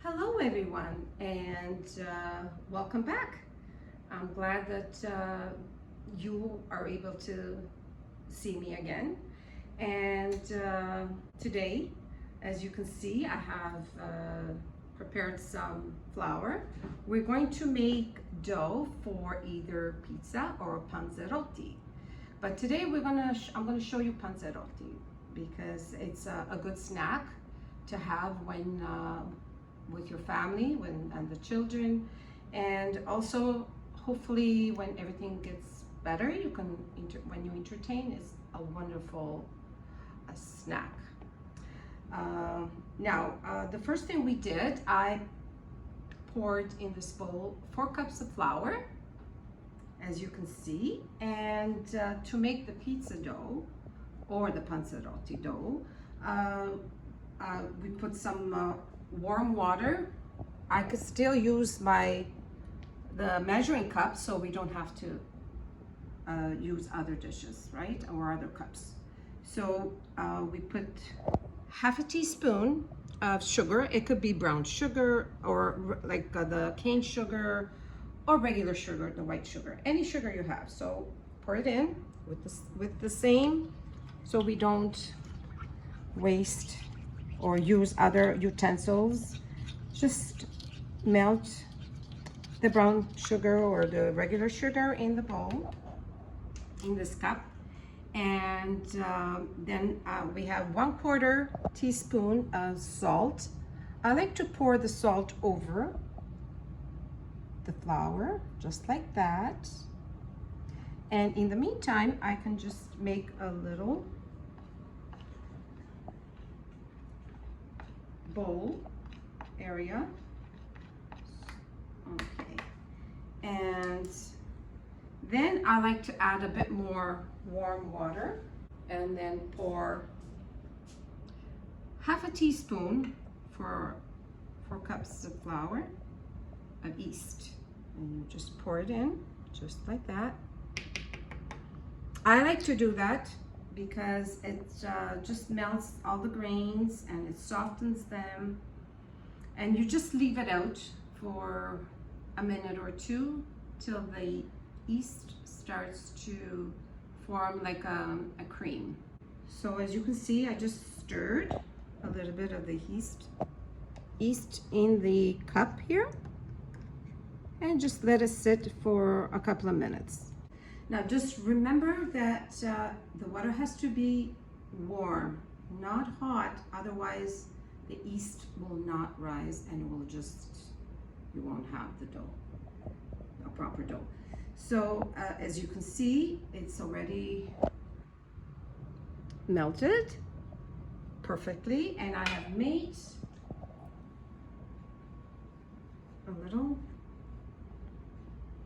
Hello everyone, and welcome back. I'm glad that you are able to see me again. And today, as you can see, I have prepared some flour. We're going to make dough for either pizza or panzerotti. But today I'm going to show you panzerotti because it's a good snack to have when with your family and the children, and also hopefully when everything gets better, you can when you entertain, it's a wonderful snack. Now the first thing we did, I poured in this bowl 4 cups of flour, as you can see, and to make the pizza dough or the panzerotti dough, we put some warm water. I could still use the measuring cup, so we don't have to use other dishes, right, or other cups. So we put half a teaspoon of sugar. It could be brown sugar or like the cane sugar or regular sugar, the white sugar, any sugar you have. So pour it in with the same, so we don't waste or use other utensils. Just melt the brown sugar or the regular sugar in the bowl, in this cup. And then we have 1/4 teaspoon of salt. I like to pour the salt over the flour, just like that. And in the meantime, I can just make a little bowl area. Okay, and then I like to add a bit more warm water, and then pour half a teaspoon for 4 cups of flour of yeast, and you just pour it in just like that. I like to do that because it just melts all the grains and it softens them, and you just leave it out for a minute or two till the yeast starts to form like a cream. So as you can see, I just stirred a little bit of the yeast in the cup here, and just let it sit for a couple of minutes. Now just remember that the water has to be warm, not hot, otherwise the yeast will not rise and you won't have the dough, a proper dough. So as you can see, it's already melted perfectly, and I have made a little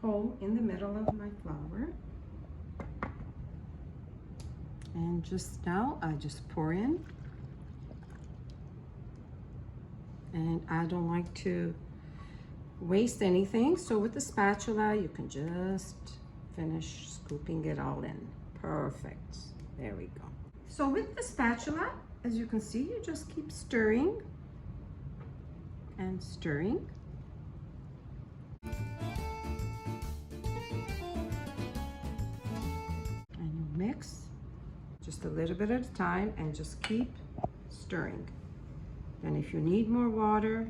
hole in the middle of my flour. And just now I just pour in, and I don't like to waste anything, so with the spatula you can just finish scooping it all in. Perfect, there we go. So with the spatula, as you can see, you just keep stirring and stirring. And you mix just a little bit at a time and just keep stirring. And if you need more water,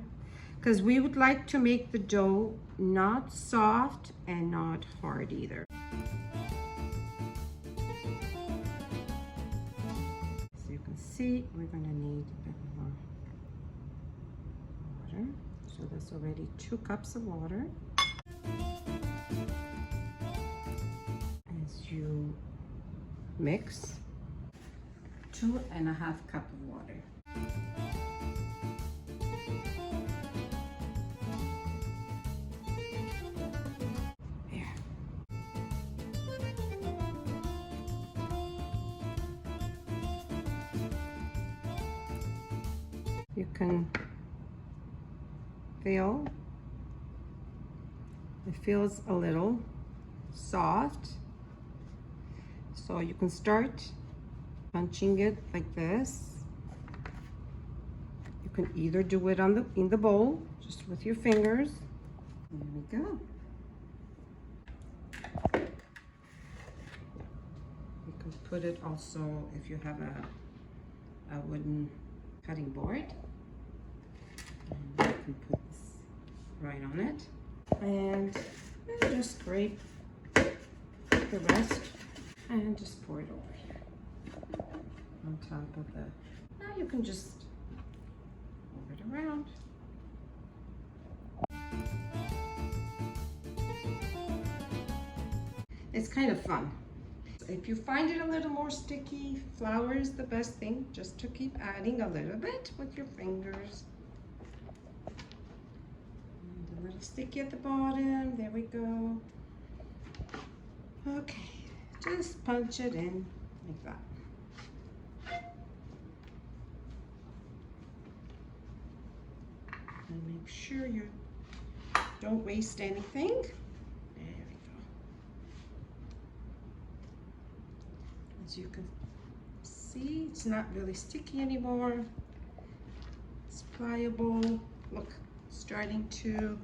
because we would like to make the dough not soft and not hard either. So you can see we're going to need a bit more water. So that's already 2 cups of water. As you mix, 2.5 cups of water. There. You can feel, it feels a little soft. So you can start punching it like this. You can either do it in the bowl, just with your fingers. There we go. You can put it also if you have a wooden cutting board. And you can put this right on it. And just scrape the rest and just pour it over here on top of the. Now you can just move it around. It's kind of fun. If you find it a little more sticky, flour is the best thing, just to keep adding a little bit with your fingers. And a little sticky at the bottom, there we go. Okay, just punch it in like that. And make sure you don't waste anything. There we go. As you can see, it's not really sticky anymore. It's pliable. Look, starting to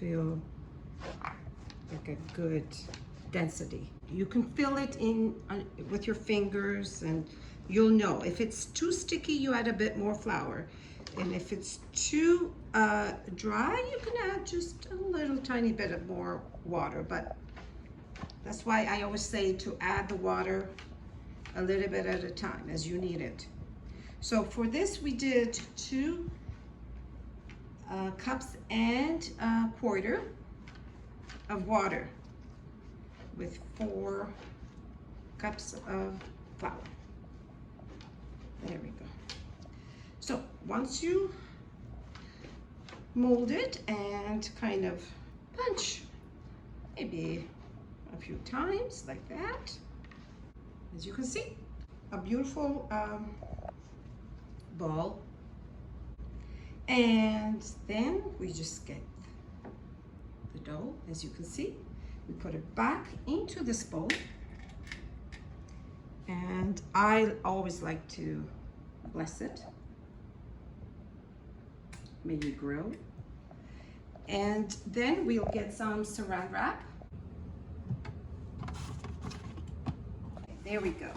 feel like a good density. You can feel it in with your fingers, and you'll know. If it's too sticky, you add a bit more flour. And if it's too dry, you can add just a little tiny bit of more water. But that's why I always say to add the water a little bit at a time as you need it. So for this, we did 2 cups and a quarter of water with 4 cups of flour. There we go. So once you mold it and kind of punch maybe a few times like that, as you can see, a beautiful ball. And then we just get the dough, as you can see. We put it back into this bowl. And I always like to bless it. Maybe grow. And then we'll get some saran wrap. There we go.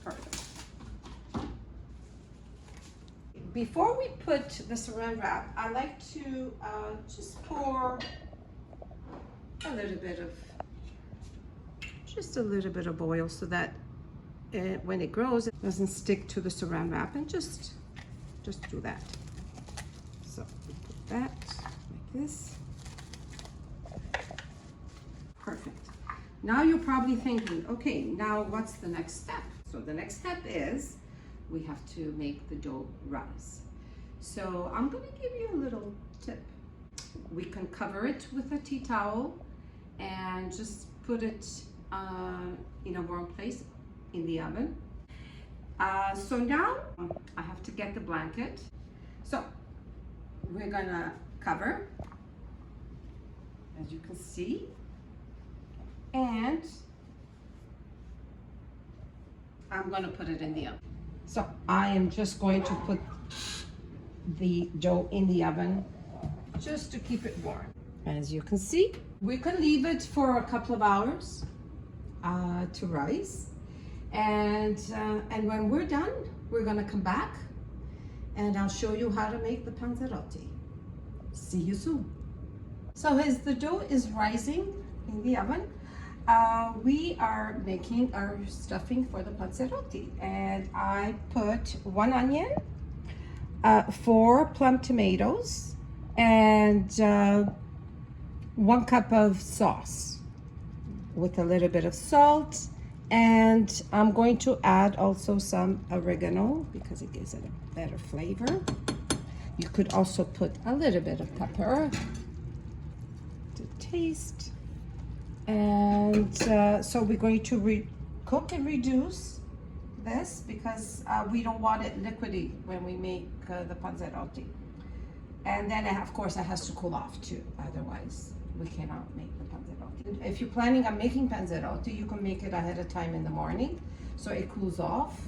Perfect. Before we put the saran wrap, I like to just pour a little bit of, just a little bit of oil so that when it grows, it doesn't stick to the saran wrap, and just do that. So we put that like this. Perfect. Now you're probably thinking, okay, now what's the next step? So the next step is we have to make the dough rise. So I'm going to give you a little tip. We can cover it with a tea towel and just put it in a warm place in the oven. So now I have to get the blanket. So we're gonna cover, as you can see, and I'm gonna put it in the oven. So I am just going to put the dough in the oven just to keep it warm. As you can see, we can leave it for a couple of hours to rise. And when we're done, we're gonna come back and I'll show you how to make the Panzerotti. See you soon. So as the dough is rising in the oven, we are making our stuffing for the Panzerotti. And I put 1 onion, 4 plum tomatoes, and 1 cup of sauce with a little bit of salt. And I'm going to add also some oregano because it gives it a better flavor. You could also put a little bit of pepper to taste. And so we're going to cook and reduce this because we don't want it liquidy when we make the Panzerotti. And then of course it has to cool off too, otherwise we cannot make the panzerotti. If you're planning on making panzerotti, you can make it ahead of time in the morning so it cools off,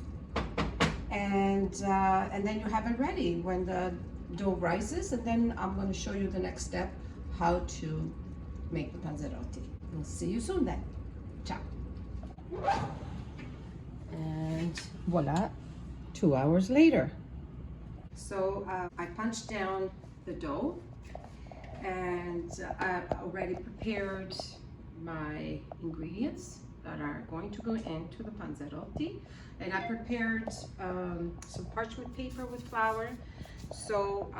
and then you have it ready when the dough rises. And then I'm going to show you the next step, how to make the panzerotti. We'll see you soon then. Ciao. And voila, 2 hours later. So I punched down the dough, and I've already prepared my ingredients that are going to go into the panzerotti. And I prepared some parchment paper with flour. So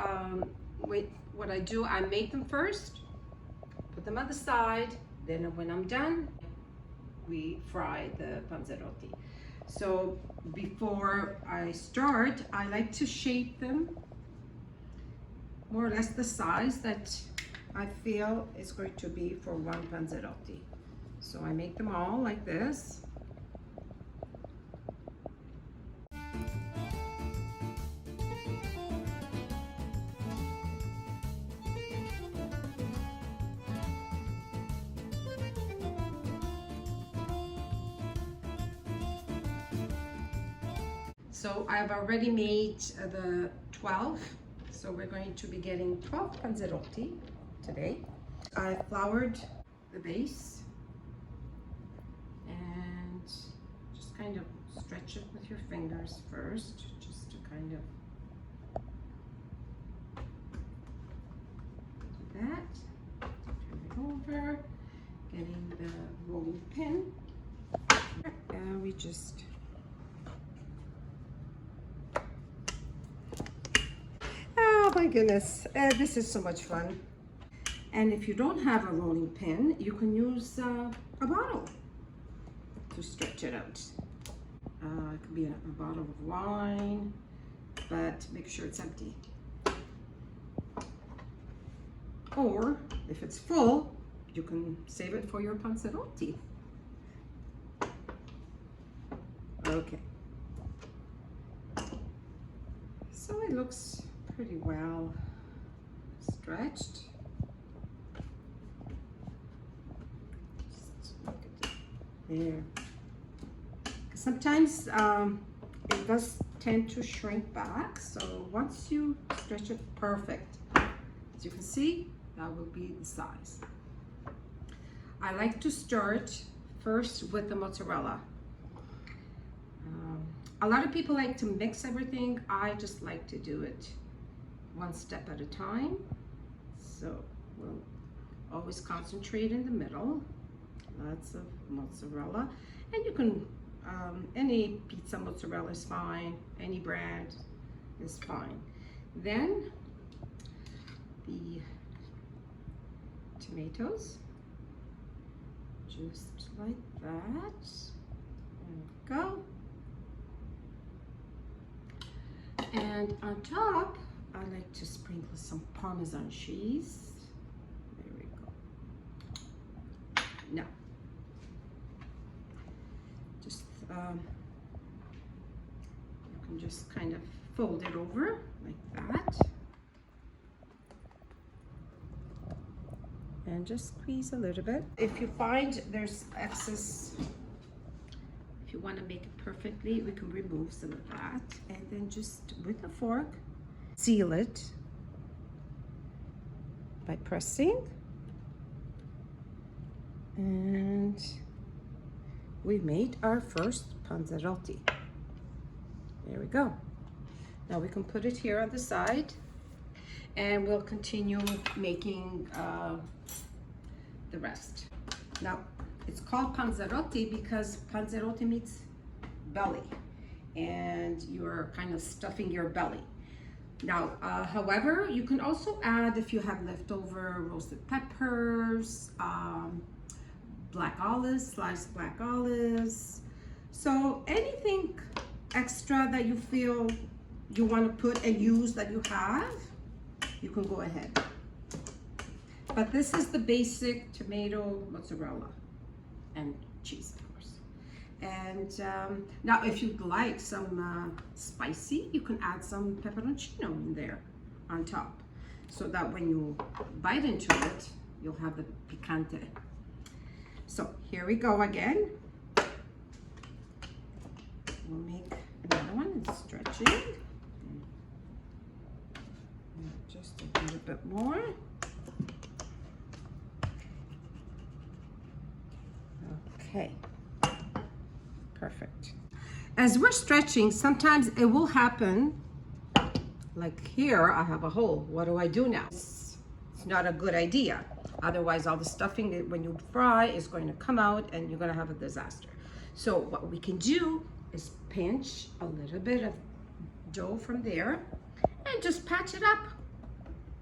what I do, I make them first, put them on the side, then when I'm done, we fry the panzerotti. So before I start, I like to shape them more or less the size that I feel is going to be for one panzerotti. So I make them all like this. So I've already made the 12. So we're going to be getting 12 panzerotti today. I floured the base and just kind of stretch it with your fingers first, just to kind of do that. Turn it over, getting the rolling pin, and we just oh my goodness, this is so much fun. And if you don't have a rolling pin, you can use a bottle to stretch it out. It could be a bottle of wine, but make sure it's empty. Or if it's full, you can save it for your panzerotti. Okay. So it looks pretty well stretched. Just look at it there. Sometimes it does tend to shrink back, so once you stretch it perfect, as you can see, that will be the size. I like to start first with the mozzarella. A lot of people like to mix everything. I just like to do it one step at a time. So we'll always concentrate in the middle. Lots of mozzarella. And you can, any pizza mozzarella is fine. Any brand is fine. Then the tomatoes, just like that. There we go. And on top, I like to sprinkle some Parmesan cheese. There we go. Now, just you can just kind of fold it over like that, and just squeeze a little bit. If you find there's excess, if you want to make it perfectly, we can remove some of that, and then just with a fork seal it by pressing, and we've made our first panzerotti. There we go. Now we can put it here on the side, and we'll continue making the rest. Now it's called panzerotti because panzerotti means belly, and you're kind of stuffing your belly. Now, however, you can also add, if you have leftover roasted peppers, black olives, sliced black olives. So anything extra that you feel you want to put and use that you have, you can go ahead. But this is the basic tomato, mozzarella, and cheese, of course. And now if you'd like some spicy, you can add some pepperoncino in there on top. so that when you bite into it, you'll have the picante. So here we go again. We'll make another one and stretching. Just a little bit more. Okay, perfect. As we're stretching, sometimes it will happen, like here, I have a hole. What do I do now? It's not a good idea. Otherwise, all the stuffing, when you fry, is going to come out and you're gonna have a disaster. So what we can do is pinch a little bit of dough from there and just patch it up.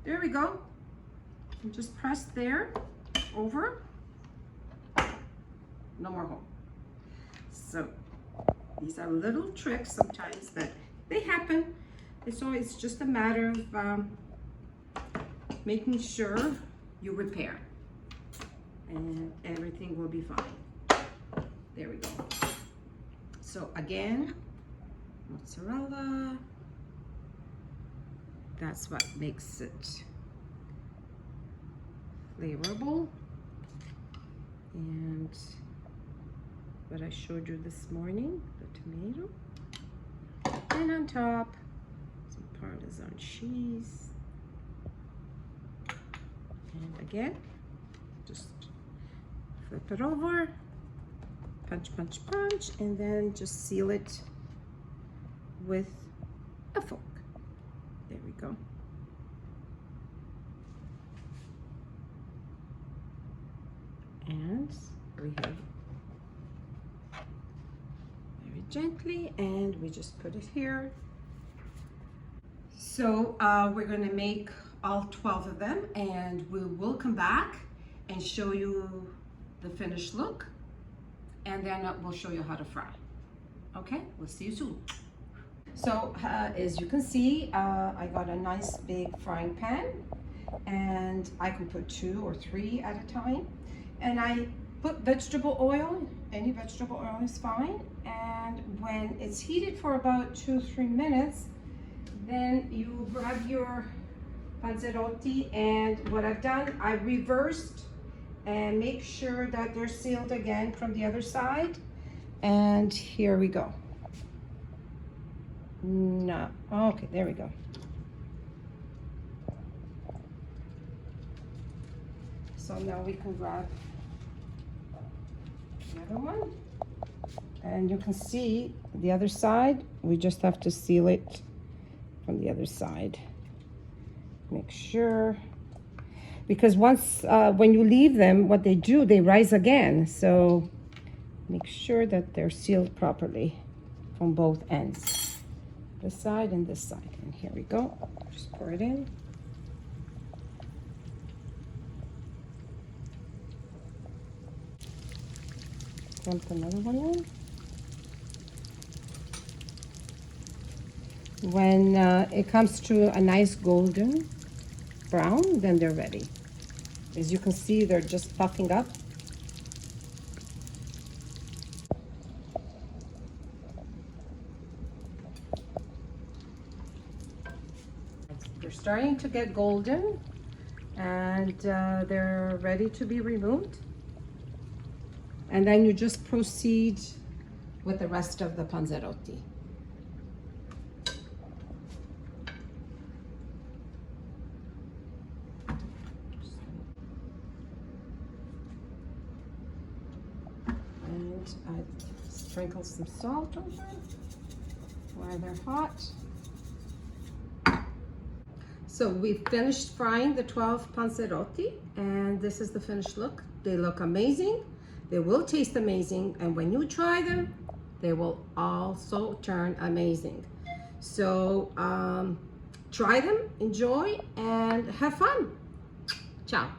There we go. And just press there, over. No more hole. So these are little tricks sometimes that they happen. So it's just a matter of making sure you repair and everything will be fine. There we go. So again, mozzarella. That's what makes it flavorful. And what I showed you this morning, the tomato. And on top, some Parmesan cheese. And again, just flip it over, punch, punch, punch, and then just seal it with a fork. There we go. And we have very gently, and we just put it here. So we're gonna make all 12 of them, and we will come back and show you the finished look, and then we'll show you how to fry. Okay, we'll see you soon. So as you can see, I got a nice big frying pan, and I can put 2 or 3 at a time. And I put vegetable oil, any vegetable oil is fine. And when it's heated for about 2 or 3 minutes, then you grab your Panzerotti, and what I've done, I reversed and make sure that they're sealed again from the other side. And here we go. No, okay, there we go. So now we can grab the other one. And you can see the other side, we just have to seal it from the other side. Make sure, because once, when you leave them, what they do, they rise again. So make sure that they're sealed properly from both ends. This side and this side. And here we go. Just pour it in. Dump another one in. When it comes to a nice golden brown, then they're ready. As you can see, they're just puffing up. They're starting to get golden, and they're ready to be removed. And then you just proceed with the rest of the Panzerotti. And I sprinkle some salt over while they're hot. So we've finished frying the 12 Panzerotti, and this is the finished look. They look amazing. They will taste amazing, and when you try them, they will also turn amazing. So try them, enjoy, and have fun. Ciao.